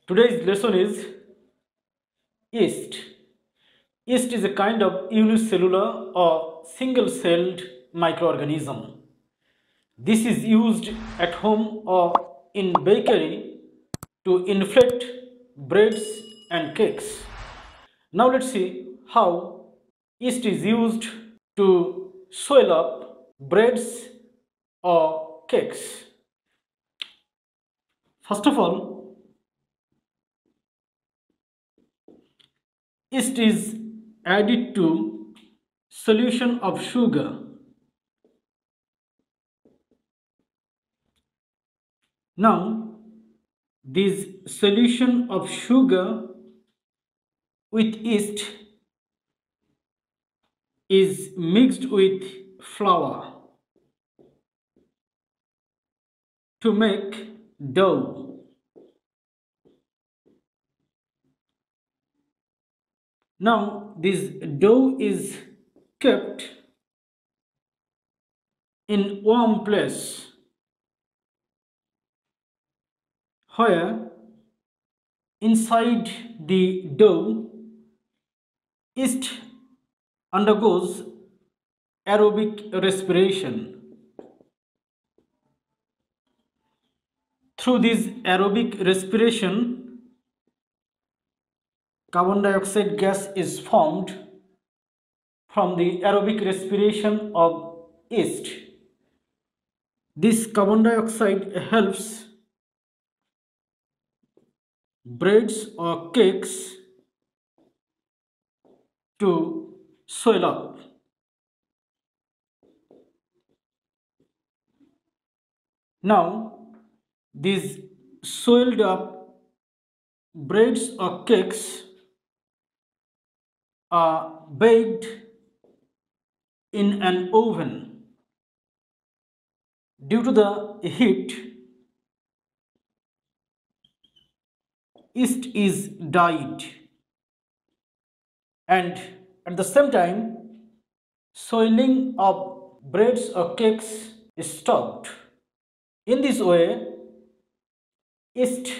Today's lesson is yeast. Yeast is a kind of unicellular or single-celled microorganism. This is used at home or in bakery to inflate breads and cakes. Now let's see how yeast is used to swell up breads or cakes. First of all, yeast is added to solution of sugar. Now, this solution of sugar with yeast is mixed with flour to make dough. Now, this dough is kept in warm place where inside the dough yeast undergoes aerobic respiration. Through this aerobic respiration, carbon dioxide gas is formed from the aerobic respiration of yeast. This carbon dioxide helps breads or cakes to swell up. Now, these swelled up breads or cakes are baked in an oven. Due to the heat, yeast is dyed, and at the same time, swelling of breads or cakes is stopped. In this way, yeast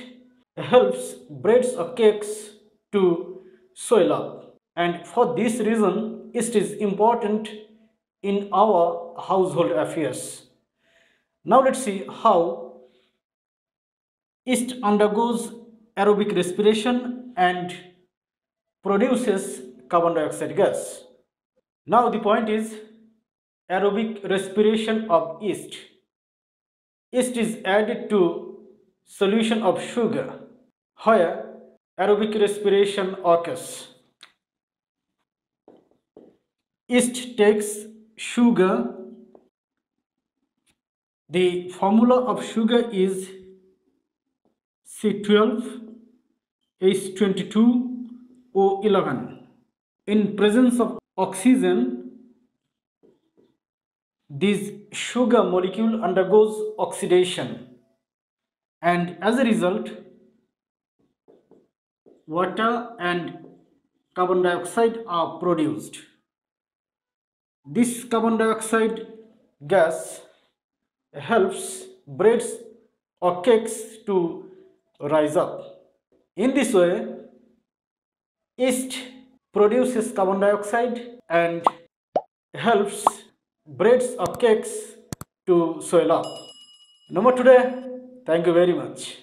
helps breads or cakes to swell up, and for this reason, yeast is important in our household affairs. Now let's see how yeast undergoes aerobic respiration and produces carbon dioxide gas. Now the point is aerobic respiration of yeast. Yeast is added to solution of sugar where aerobic respiration occurs. Yeast takes sugar. The formula of sugar is C12H22O11. In presence of oxygen, this sugar molecule undergoes oxidation, and as a result, water and carbon dioxide are produced. This carbon dioxide gas helps breads or cakes to rise up. In this way, yeast produces carbon dioxide and helps breads or cakes to swell up. No more today. Thank you very much.